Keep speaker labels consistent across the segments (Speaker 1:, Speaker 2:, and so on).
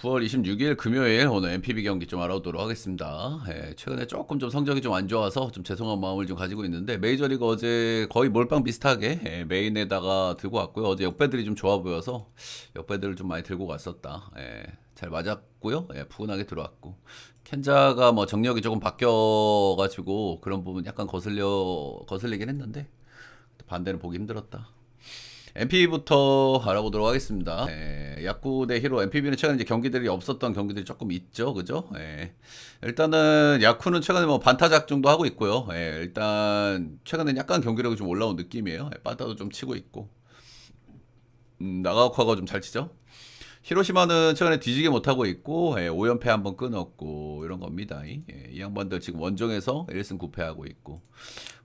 Speaker 1: 9월 26일 금요일 오늘 MPB 경기 좀 알아보도록 하겠습니다. 최근에 조금 좀 성적이 좀 안 좋아서 좀 죄송한 마음을 좀 가지고 있는데 메이저리그 어제 거의 몰빵 비슷하게 메인에다가 들고 왔고요. 어제 역배들이 좀 좋아 보여서 역배들을 좀 많이 들고 갔었다. 잘 맞았고요. 푸근하게 들어왔고 켄자가 뭐 정력이 조금 바뀌어가지고 그런 부분 약간 거슬리긴 했는데 반대는 보기 힘들었다. MPB부터 알아보도록 하겠습니다. 야구 대 히로. MPB는 최근에 이제 경기들이 없었던 경기들이 조금 있죠, 그죠? 일단은 야쿠는 최근에 뭐 반타작 정도 하고 있고요. 일단 최근에 약간 경기력이 좀 올라온 느낌이에요. 빠따도 좀 치고 있고, 나가오카가 좀 잘 치죠. 히로시마는 최근에 뒤지게 못하고 있고 5연패 한번 끊었고 이런 겁니다. 이 양반들 지금 원정에서 1승 9패하고 있고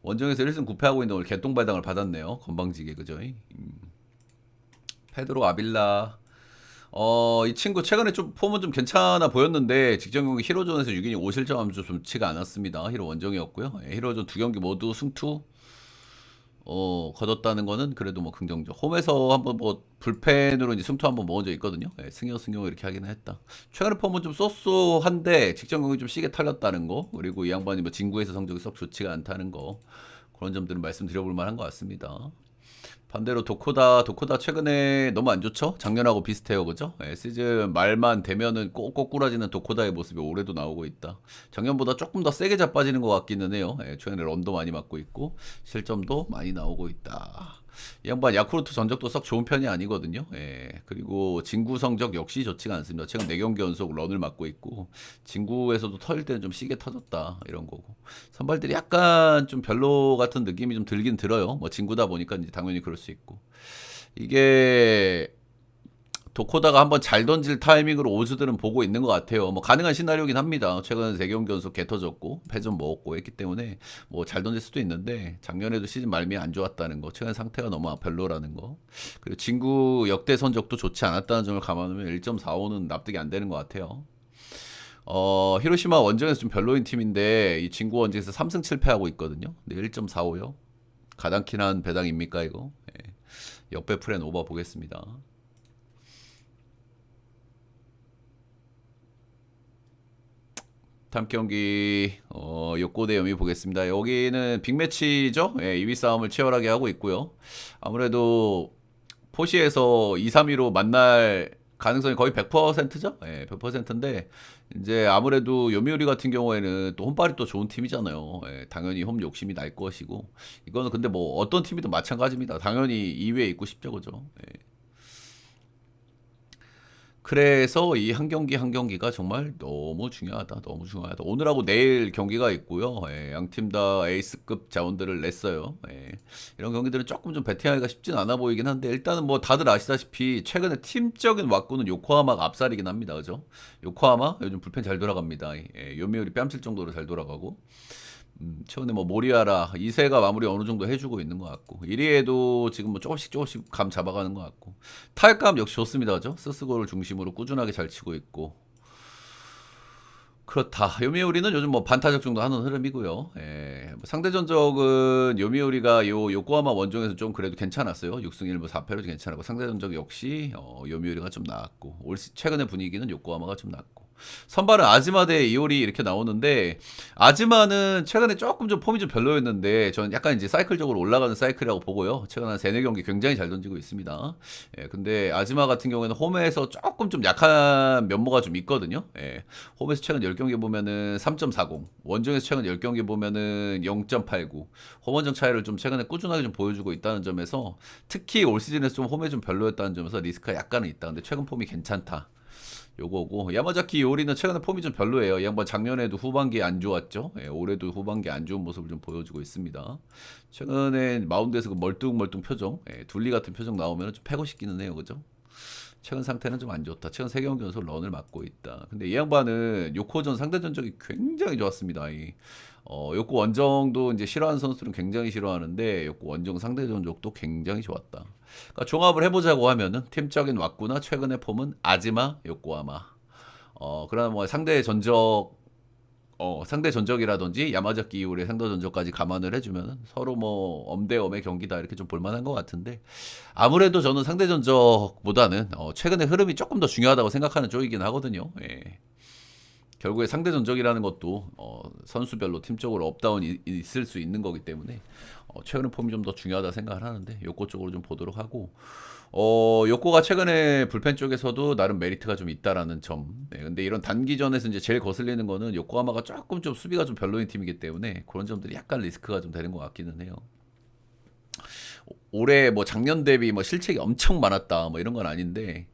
Speaker 1: 원정에서 1승 9패하고 있는데 오늘 개똥발당을 받았네요. 건방지게 그죠? 페드로 아빌라. 이 친구 최근에 좀 폼은 좀 괜찮아 보였는데 직전 경기 히로존에서 6인이 5실점 하면 좀 좋지가 않았습니다. 히로 원정이었고요. 히로존 두 경기 모두 승투 거뒀다는 거는 그래도 뭐 긍정적. 홈에서 한번 뭐 불펜으로 이제 승투 한번 먹은 적 있거든요. 승용 이렇게 하기는 했다. 최근에 폼은 좀 쏘쏘한데 직전 경기 좀 시계 털렸다는 거, 그리고 이 양반이 뭐 진구에서 성적이 썩 좋지가 않다는 거, 그런 점들은 말씀드려볼 만한 것 같습니다. 반대로 도코다 최근에 너무 안 좋죠? 작년하고 비슷해요, 그죠? 시즌 말만 되면은 꼭 꼬꾸라지는 도코다의 모습이 올해도 나오고 있다. 작년보다 조금 더 세게 자빠지는 것 같기는 해요. 최근에 런도 많이 맞고 있고 실점도 많이 나오고 있다. 이 양반 야쿠르트 전적도 썩 좋은 편이 아니거든요. 그리고 진구 성적 역시 좋지가 않습니다. 최근 4경기 연속 런을 맞고 있고 진구에서도 터질 때는 좀 시계 터졌다 이런 거고, 선발들이 약간 좀 별로 같은 느낌이 좀 들긴 들어요. 뭐 진구다 보니까 이제 당연히 그럴 수 있고, 이게 도코다가 한번 잘 던질 타이밍으로 오즈들은 보고 있는 것 같아요. 뭐 가능한 시나리오긴 합니다. 최근 3경기 연속 개 터졌고 패전 먹었고 했기 때문에 뭐 잘 던질 수도 있는데 작년에도 시즌 말미에 안 좋았다는 거, 최근 상태가 너무 별로라는 거, 그리고 진구 역대 선적도 좋지 않았다는 점을 감안하면 1.45는 납득이 안 되는 것 같아요. 히로시마 원정에서 좀 별로인 팀인데 이 진구 원정에서 3승 7패하고 있거든요. 근데 1.45요. 가당키난 배당입니까 이거? 역배 프렌 오버 보겠습니다. 다음 경기 욕고 대 여미 보겠습니다. 여기는 빅매치죠. 2위 싸움을 치열하게 하고 있고요. 아무래도 포시에서 2, 3위로 만날 가능성이 거의 100%죠. 100%인데 이제 아무래도 요미우리 같은 경우에는 또 홈발이 또 좋은 팀이잖아요. 당연히 홈 욕심이 날 것이고, 이거는 근데 뭐 어떤 팀이든 마찬가지입니다. 당연히 2위에 있고 싶죠, 그죠? 그래서 이 한 경기 한 경기가 정말 너무 중요하다. 너무 중요하다. 오늘하고 내일 경기가 있고요. 양 팀 다 에이스급 자원들을 냈어요. 이런 경기들은 조금 좀 배팅하기가 쉽진 않아 보이긴 한데 일단은 뭐 다들 아시다시피 최근에 팀적인 왁구는 요코하마가 압살이긴 합니다. 그죠? 요코하마 요즘 불펜 잘 돌아갑니다. 요미우리 뺨칠 정도로 잘 돌아가고, 최근에 뭐 모리아라 2세가 마무리 어느 정도 해주고 있는 것 같고 1위에도 지금 뭐 조금씩 감 잡아가는 것 같고, 타격감 역시 좋습니다. 그죠? 스스골을 중심으로 꾸준하게 잘 치고 있고 그렇다. 요미우리는 요즘 뭐 반타작 정도 하는 흐름이고요. 뭐 상대 전적은 요미우리가 요코하마 원정에서 좀 그래도 괜찮았어요. 6승 1무 4패로 괜찮았고 상대 전적 역시 요미우리가 좀 나았고 최근의 분위기는 요코하마가 좀 나았고, 선발은 아즈마 대 이오리 이렇게 나오는데 아즈마는 최근에 조금 좀 폼이 좀 별로였는데 저는 약간 이제 사이클적으로 올라가는 사이클이라고 보고요. 최근 한 3-4경기 굉장히 잘 던지고 있습니다. 근데 아즈마 같은 경우에는 홈에서 조금 좀 약한 면모가 좀 있거든요. 홈에서 최근 10경기 보면은 3.40, 원정에서 최근 10경기 보면은 0.89, 홈원정 차이를 좀 최근에 꾸준하게 좀 보여주고 있다는 점에서, 특히 올 시즌에서 좀 홈에 좀 별로였다는 점에서 리스크가 약간은 있다. 근데 최근 폼이 괜찮다. 요거고, 야마자키 요리는 최근에 폼이 좀 별로예요. 이 양반 작년에도 후반기에 안 좋았죠. 올해도 후반기에 안 좋은 모습을 좀 보여주고 있습니다. 최근에 마운드에서 그 멀뚱멀뚱 표정, 둘리 같은 표정 나오면 좀 패고 싶기는 해요. 그죠? 최근 상태는 좀 안 좋다. 최근 3경기 연속 런을 맞고 있다. 근데 이 양반은 요코전 상대 전적이 굉장히 좋았습니다. 요코 원정도 이제 싫어하는 선수들은 굉장히 싫어하는데 요코 원정 상대 전적도 굉장히 좋았다. 그러니까 종합을 해보자고 하면은 팀적인 왁구나 최근의 폼은 아즈마, 요코하마. 그러나 뭐 상대 전적 상대 전적이라든지 야마자키 이후의 상대 전적까지 감안을 해주면 서로 뭐 엄대엄의 경기다 이렇게 좀 볼만한 것 같은데 아무래도 저는 상대 전적보다는 최근의 흐름이 조금 더 중요하다고 생각하는 쪽이긴 하거든요. 예. 결국에 상대 전적이라는 것도 선수별로 팀적으로 업다운이 있을 수 있는 거기 때문에 최근의 폼이 좀 더 중요하다 생각을 하는데 요거 쪽으로 좀 보도록 하고 요코가 최근에 불펜 쪽에서도 나름 메리트가 좀 있다라는 점. 네, 근데 이런 단기전에서 이제 제일 거슬리는 거는 요코하마가 조금 좀 수비가 좀 별로인 팀이기 때문에 그런 점들이 약간 리스크가 좀 되는 것 같기는 해요. 올해 뭐 작년 대비 뭐 실책이 엄청 많았다 뭐 이런 건 아닌데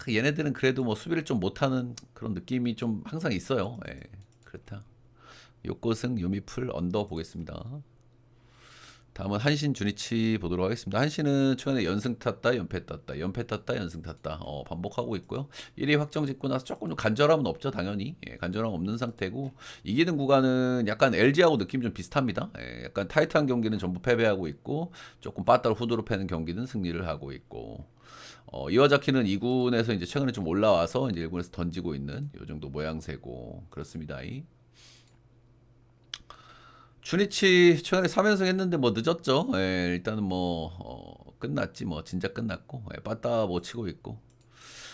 Speaker 1: 얘네들은 그래도 뭐 수비를 좀 못하는 그런 느낌이 좀 항상 있어요. 예, 그렇다. 요코승 유미풀 언더 보겠습니다. 다음은 한신 주니치 보도록 하겠습니다. 한신은 최근에 연승 탔다, 연패 탔다, 연패 탔다, 연승 탔다 반복하고 있고요. 1위 확정 짓고 나서 조금 좀 간절함은 없죠, 당연히. 예, 간절함 없는 상태고 이기는 구간은 약간 LG하고 느낌 좀 비슷합니다. 예, 약간 타이트한 경기는 전부 패배하고 있고 조금 빠따로 후드로 패는 경기는 승리를 하고 있고 이와자키는 2군에서 이제 최근에 좀 올라와서 이제 1군에서 던지고 있는 요 정도 모양새고 그렇습니다. 주니치 최근에 3연승 했는데 뭐 늦었죠. 예, 일단은 뭐 끝났지 뭐 진짜 끝났고 빠따 못 치고 있고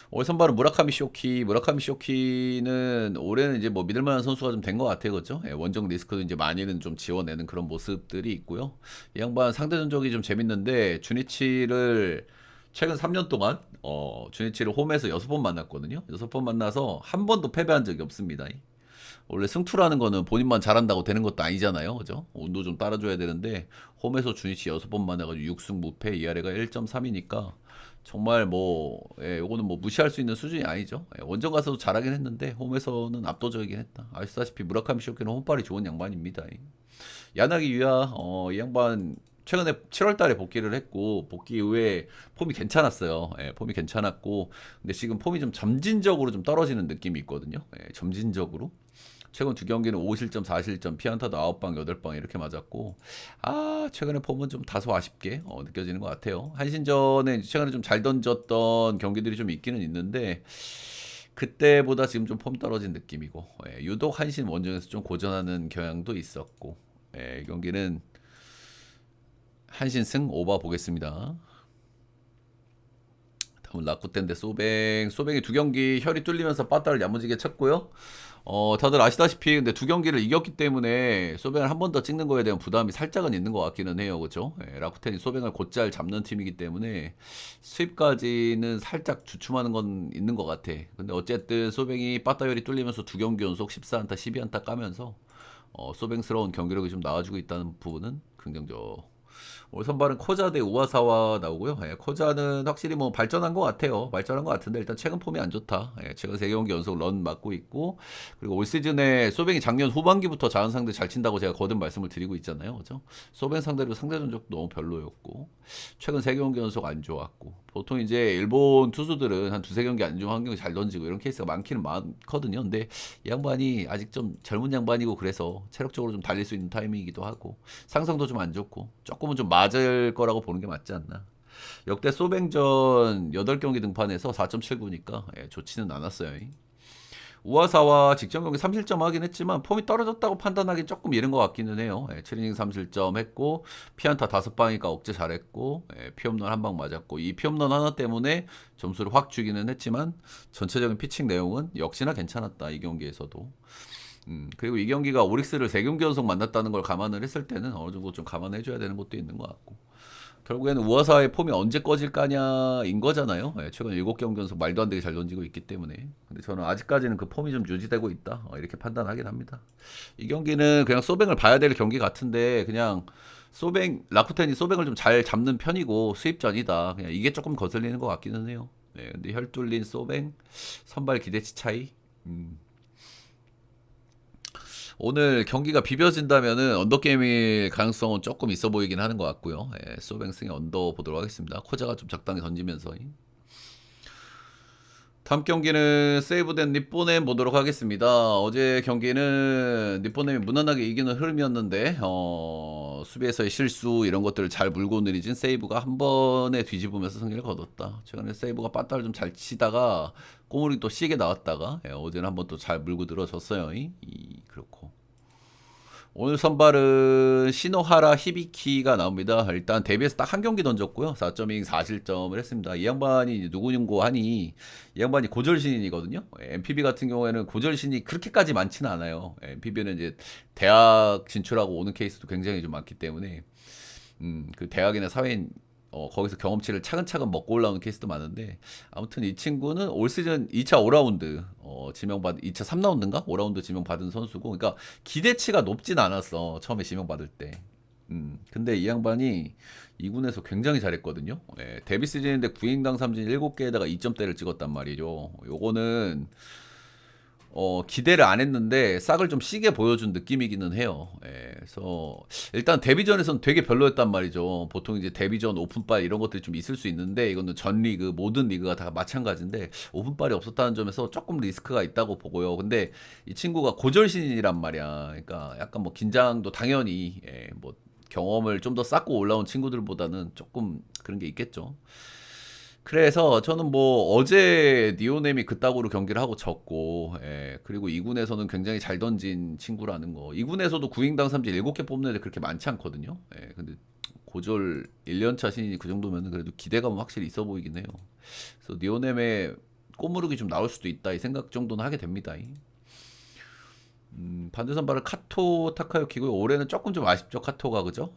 Speaker 1: 올 선발은 무라카미 쇼키는 올해는 이제 뭐 믿을만한 선수가 좀 된 것 같아요, 그렇죠? 예, 원정 리스크도 이제 많이는 좀 지워내는 그런 모습들이 있고요. 이 양반 상대 전적이 좀 재밌는데 주니치를 최근 3년 동안 주니치를 홈에서 6번 만났거든요. 6번 만나서 한 번도 패배한 적이 없습니다. 원래 승투라는 거는 본인만 잘한다고 되는 것도 아니잖아요. 그죠? 운도 좀 따라줘야 되는데 홈에서 주니치 6번 만나가지고 6승 무패 ERA가 1.3이니까 정말 뭐 요거는 뭐 무시할 수 있는 수준이 아니죠. 원정 가서도 잘하긴 했는데 홈에서는 압도적이긴 했다. 아시다시피 무라카미 쇼키는 홈발이 좋은 양반입니다. 야나기 유야 이 양반 최근에 7월 달에 복귀를 했고 복귀 이후에 폼이 괜찮았어요. 폼이 괜찮았고 근데 지금 폼이 좀 점진적으로 좀 떨어지는 느낌이 있거든요. 점진적으로. 최근 두 경기는 5실점, 4실점, 피안타도 9방, 8방 이렇게 맞았고 최근에 폼은 좀 다소 아쉽게 느껴지는 것 같아요. 한신전에 최근에 좀 잘 던졌던 경기들이 좀 있기는 있는데 그때보다 지금 좀 폼 떨어진 느낌이고 유독 한신 원정에서 좀 고전하는 경향도 있었고 이 경기는 한신 승 오버 보겠습니다. 다음은 라쿠텐 대 소뱅이 두 경기 혈이 뚫리면서 빠따를 야무지게 쳤고요. 다들 아시다시피 근데 두 경기를 이겼기 때문에 소뱅을 한 번 더 찍는 거에 대한 부담이 살짝은 있는 것 같기는 해요. 그렇죠? 라쿠텐이 소뱅을 곧잘 잡는 팀이기 때문에 수입까지는 살짝 주춤하는 건 있는 것 같아. 근데 어쨌든 소뱅이 빠따열이 뚫리면서 두 경기 연속 14안타, 12안타 까면서 소뱅스러운 경기력이 좀 나와주고 있다는 부분은 긍정적. 올 선발은 코자 대 우와사와 나오고요. 코자는 확실히 뭐 발전한 것 같아요. 발전한 것 같은데 일단 최근 폼이 안 좋다. 최근 3경기 연속 런 맞고 있고 그리고 올 시즌에 소뱅이 작년 후반기부터 자은 상대 잘 친다고 제가 거듭 말씀을 드리고 있잖아요. 그죠? 소뱅 상대로 상대 전적도 너무 별로였고 최근 3경기 연속 안 좋았고 보통 이제 일본 투수들은 한 2-3경기 안 좋은 환경이 잘 던지고 이런 케이스가 많기는 많거든요. 근데 이 양반이 아직 좀 젊은 양반이고 그래서 체력적으로 좀 달릴 수 있는 타이밍이기도 하고 상성도 좀 안 좋고 조금은 좀 맞을 거라고 보는 게 맞지 않나. 역대 소뱅전 8경기 등판해서 4.79니까 좋지는 않았어요. 우와사와 직전 경기 3실점 하긴 했지만 폼이 떨어졌다고 판단하기 조금 이른 것 같기는 해요. 7이닝 3실점 했고 피안타 5방이니까 억제 잘했고 피홈런 한 방 맞았고 이 피홈런 하나 때문에 점수를 확 주기는 했지만 전체적인 피칭 내용은 역시나 괜찮았다. 이 경기에서도. 그리고 이 경기가 오릭스를 3경기 연속 만났다는 걸 감안을 했을 때는 어느 정도 좀 감안해줘야 되는 것도 있는 것 같고 결국에는 우와사의 폼이 언제 꺼질까냐인 거잖아요. 최근 7경기 연속 말도 안 되게 잘 던지고 있기 때문에. 근데 저는 아직까지는 그 폼이 좀 유지되고 있다. 이렇게 판단하긴 합니다. 이 경기는 그냥 소뱅을 봐야 될 경기 같은데 그냥 라쿠텐이 소뱅을 좀 잘 잡는 편이고 수입전이다. 그냥 이게 조금 거슬리는 것 같기는 해요. 근데 혈 뚫린 소뱅 선발 기대치 차이. 오늘 경기가 비벼진다면은 언더게임일 가능성은 조금 있어 보이긴 하는 것 같고요. 소뱅승의 언더 보도록 하겠습니다. 코자가 좀 적당히 던지면서. 다음 경기는 세이브된 니뽀넴 보도록 하겠습니다. 어제 경기는 니뽀넴이 무난하게 이기는 흐름이었는데 수비에서의 실수 이런 것들을 잘 물고 늘이진 세이브가 한 번에 뒤집으면서 승리를 거뒀다. 최근에 세이브가 빠따를 좀 잘 치다가 꼬물이 또 시게 나왔다가 어제는 한번 또 잘 물고 들어졌어요. 오늘 선발은 시노하라 히비키가 나옵니다. 일단 데뷔해서 딱 한 경기 던졌고요. 4.2 4실점을 했습니다. 이 양반이 이제 누구냐고 하니 이 양반이 고졸신인이거든요. MPB 같은 경우에는 고졸신이 그렇게까지 많지는 않아요. MPB는 이제 대학 진출하고 오는 케이스도 굉장히 좀 많기 때문에 그 대학이나 사회인 거기서 경험치를 차근차근 먹고 올라오는 케이스도 많은데 아무튼 이 친구는 올 시즌 2차 5라운드 지명받 2차 3라운드인가? 5라운드 지명받은 선수고 그러니까 기대치가 높진 않았어. 처음에 지명받을 때. 근데 이 양반이 2군에서 굉장히 잘했거든요. 데뷔 시즌인데 9인당 삼진 7개에다가 2점대를 찍었단 말이죠. 요거는 기대를 안 했는데 싹을 좀 시게 보여준 느낌이기는 해요. 그래서 일단 데뷔전에서는 되게 별로였단 말이죠. 보통 이제 데뷔전 오픈빨 이런 것들이 좀 있을 수 있는데 이거는 전 리그 모든 리그가 다 마찬가지인데 오픈빨이 없었다는 점에서 조금 리스크가 있다고 보고요. 근데 이 친구가 고졸신이란 말이야. 그러니까 약간 뭐 긴장도 당연히 뭐 경험을 좀 더 쌓고 올라온 친구들보다는 조금 그런 게 있겠죠. 그래서 저는 뭐 어제 니오넴이 그따구로 경기를 하고 졌고, 그리고 2군에서는 굉장히 잘 던진 친구라는 거. 2군에서도 9인당 삼진 7개 뽑는 애들 그렇게 많지 않거든요. 근데 고졸 1년차 신인이 그 정도면 그래도 기대감은 확실히 있어 보이긴 해요. 그래서 니오넴의 꼬무르기 좀 나올 수도 있다 이 생각 정도는 하게 됩니다. 반대 선발은 카토 타카유키고요. 올해는 조금 좀 아쉽죠, 카토가 그죠?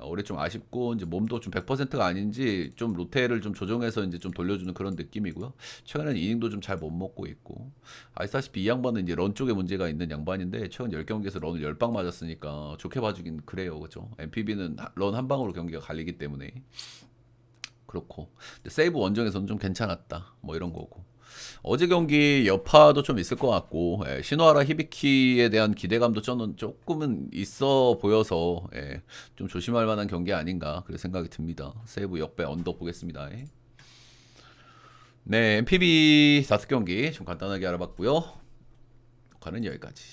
Speaker 1: 올해 좀 아쉽고 이제 몸도 좀 100%가 아닌지 좀 로테를 좀 조정해서 이제 좀 돌려주는 그런 느낌이고요. 최근에는 이닝도 좀 잘 못 먹고 있고 아시다시피 이 양반은 이제 런 쪽에 문제가 있는 양반인데 최근 10경기에서 런을 10방 맞았으니까 좋게 봐주긴 그래요, 그죠? MPB는 런 한 방으로 경기가 갈리기 때문에 그렇고 근데 세이브 원정에서는 좀 괜찮았다, 뭐 이런 거고. 어제 경기 여파도 좀 있을 것 같고 시노하라 히비키에 대한 기대감도 저는 조금은 있어 보여서 좀 조심할 만한 경기 아닌가 그런 생각이 듭니다. 세이브 역배 언더 보겠습니다. 네, MPB 5경기 좀 간단하게 알아봤고요. 녹화는 여기까지.